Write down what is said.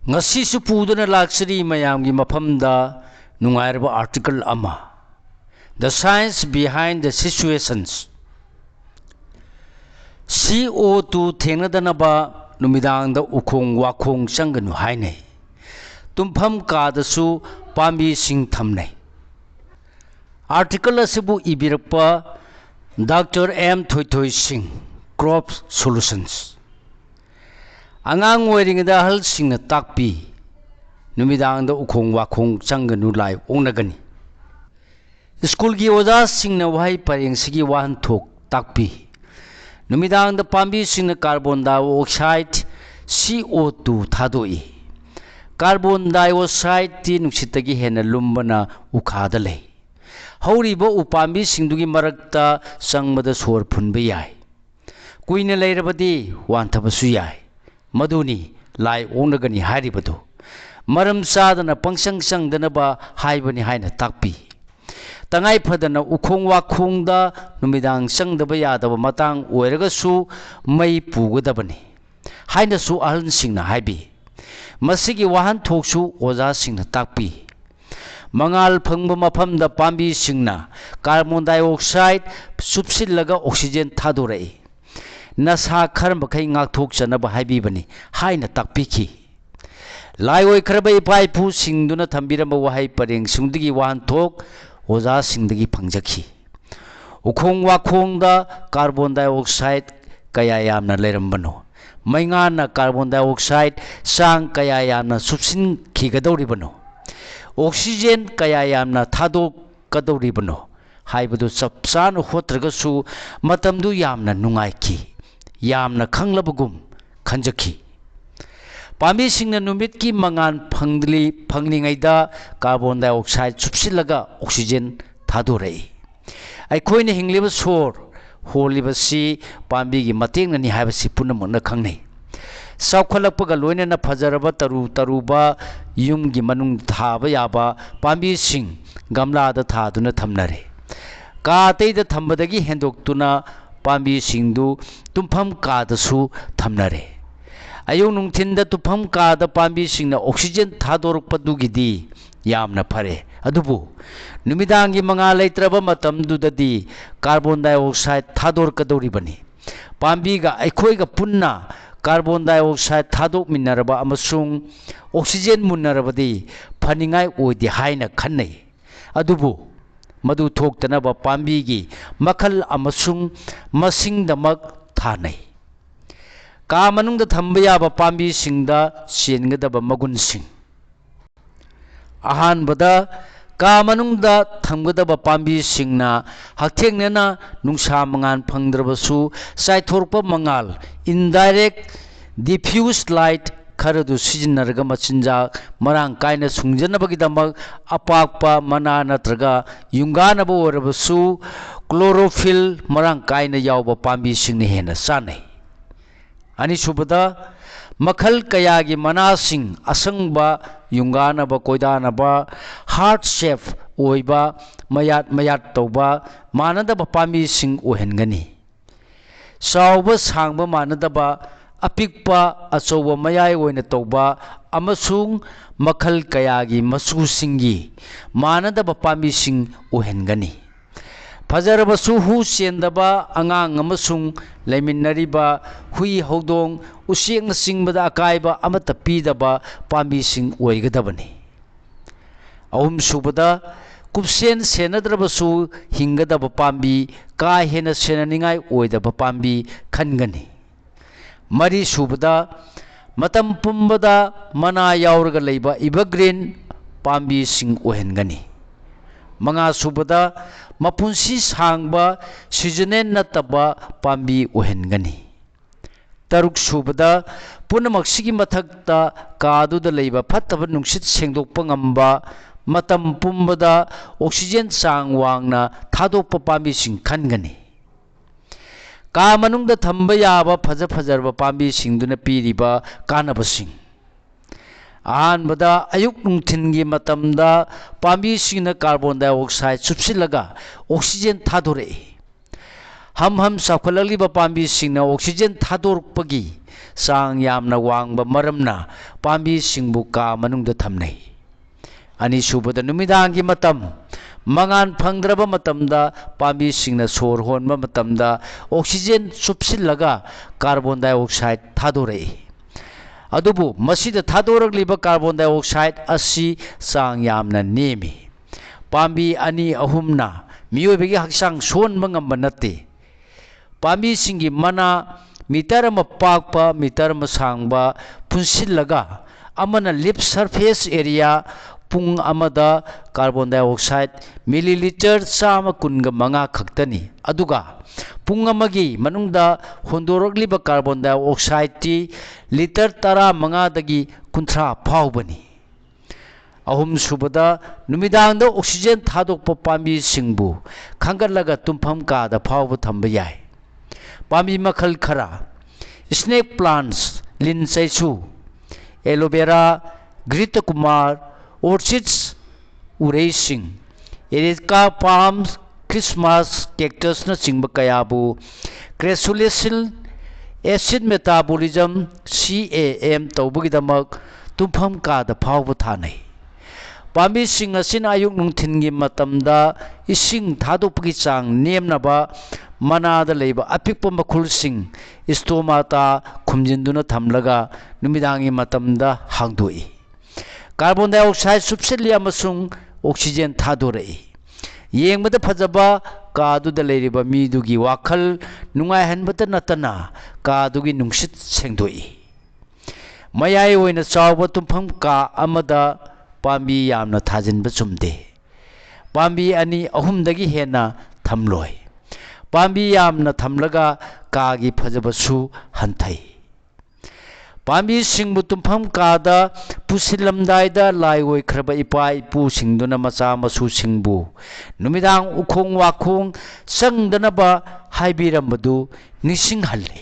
ngasisu puduna laksari mayamgi mafamda nungairaba article ama the science behind the situations CO2 thengnadanaba numidangda ukhong wakhong changanu hainai tumpham kadasu pambi sing thamnai article asibu ibirpa Dr. M. Thoithoi Singh Crop Solutions angang oiringda hal singna takpi numidangda ukhong wakhong changanu lai ongnagani school gi oja singna wahai pareng sigi wahan thok takpi numidangda pambi singna carbon dioxide CO2 thadoi carbon dioxide ti nuksitagi hena lumbana ukhada lei hauriba upambi singdugi marakta sangmada sor phunba yai kuina leirabadi wantabasu yai maduni lai ongnagani haribadu maram sadana pangsang sangdanaba haibani haina takpi tangai phadana ukhong wakhongda numidang sangdaba yadaba matang oiragasu mai pugadabani haina su ahal singna haibi masigi wahan thoksu oja singna takpi mangal phangba mafamda pambi singna carbon dioxide subsillaga oxygen thadorai nasa kharma khai ngak thok chanaba haibibani haina takpiki laioi kharba ipai pu singduna thambiramba wahai pareng sungdigi wahan thok oja singdagi phangjakhi ukhong wakhongda carbon dioxide kaya yamna leirambano maingana carbon dioxide sang kaya yamna subsin khigadoribano oxygen kaya yamna thadok kadoribano haibadu sapsana hotragasu matamdu yamna nungaiki yamna khanglabagum khanjakhi pambi singna numit ki mangan phanglingaida carbon dioxide subsilaga oxygen thadorei aikoina hingliba sor holibasi pambi gi matengnani haibasi punamana khangnei saukhalakpaga loinana fajaraba taruba yumgi manung thaba yaba pambi sing gamlada thaduna thamnare ka teida thambadagi hendoktuna pambi singdu tumpham kadasu thamnare ayung nungthinda tumpham kada pambi singna oxygen thadorukpadugidi yamna phare adubu numidangi manga leitraba matamdudadi carbon dioxide thadorkadoribani pambiga aikhoiga punna carbon dioxide thadok minaraba amasung oxygen munarabadi phaningai oidi haina khannai adubu madu thoktanaba pambigi makhal amasung masingdamak thanai ka manungda thamba yaba pambi singda sengadaba magun sing ahanbada ka manungda thamgadaba pambi singna haktengnena nungsa mangan phangdrabasu saithorpa mangal indirect diffuse light kharadu sijinaraga machinja marang kaina sungjanabagidamag apakpa mana natraga yunganaba orabasu chlorophyll marang kaina yawba pambi singna hena sanai ani subada makhal kayagi manasing asangba yunganaba koidanaba heart shape oiba mayat tauba manadaba pambi sing ohengani sauba sangba manadaba apikpa achowa mayai oina tauba amasung makhal kayagi masu singi manadaba pambi sing ohengani fajarabsu hu sendaba angang amasung leiminariba hui hodong using singbada akaiba amata pidaba pambi sing oigadabani ahum subada kupsen senadrabasu hingadaba pambi ka hena senaningai oidaba pambi khangani mari subada matam pumbada mana yauraga leiba evergreen pambi sing ohengani manga subada mapunsi sangba seasonal nataba pambi ohengani taruk subada punamaksigi mathakta kaduda leiba phattaba nungsit sengdokpa ngamba matam pumbada oxygen sang wangna thadokpa pambi sing khangani ka manungda thamba yaba fajarba pambi singduna piriba kanaba sing ahanbada ayuk nungthingi matamda pambi singna carbon dioxide subsilaga oxygen thadore हम चाखललिबा पांबी सिंगना oxygen थादोरपगी सांग यामना वांगबा मरमना पांबी सिंगबु का मनुंगदा थमनै अनि सुबदा नुमिदांगी मतम मंगान फंगद्रबा मतमदा पांबी सिंगना सोर होनबा मतमदा ऑक्सीजन सुपसिलगा कार्बन डाइऑक्साइड थादोरै अदुबु मसीदा थादोरगलिबा कार्बन डाइऑक्साइड असि सांग यामना नेमी पांबी अनि अहुमना मियोबेगी हक्सांग सोनबा ngamba नते पांबी सिंगी मना मीटर अमा पाकपा मीटर अमा सांगबा पुनसिलगा अमना लिप सरफेस एरिया पुंग अमदा कार्बन डाइऑक्साइड मिलीलीटर चामा कुनगा मंगा खक्तनी अदुगा पुंग अमगी मनुंगदा होंदोरगलिबा कार्बन डाइऑक्साइड टी लीटर 15 दगी 30 फावबनी अहुम सुबदा नुमिदांगदा ऑक्सीजन थादोकपा पांबी सिंगबु खंगलगा तुमफम कादा फावब थंब याय पांबी मखल खरा स्नेक प्लांट्स लिन सैसु एलोवेरा घृत कुमार ऑर्चिड्स उरई सिंह एरिका पाम्स क्रिसमस कैक्टस न चिंब कयाबु क्रेसुलेसिल एसिड मेटाबॉलिज्म CAM तौबगिदमक तुमफम कादा फावब थानै पांबी सिंग असिन आयुक नुंथिनगी मतमदा इसिंग थादोपगी चांग नेमनबा मनादा लेबा अपिकप मखुलसिंग स्टोमाता खुमजिंदुना थमलगा नुमिदांगी मतमदा हांगदोई कार्बन डाइऑक्साइड सुपसिली अमसुंग ऑक्सीजन थादोरई येंगबदा फजबा कादुदा लेरिबा मीदुगी वाखल नुंगाइहनबता नतना कादुगी नुंसित सेंगदोई मयाई ओइना चावबा तुमफम का अमदा पांबी यामना थाजिनबा चुमदे पांबी अनि अहुमदगी हेना थमलोय पांबी यामना थमलगा कागी फजबसु हंथै पांबी सिंगबु तुमफम कादा पुसिलमदाइदा लाइओय खरबा इपा इपु सिंगदुना मचा मसु सिंगबु नुमिदांग उखोंग वाखोंग संगदनबा हाइबिरमबदु निसिंग हल्ले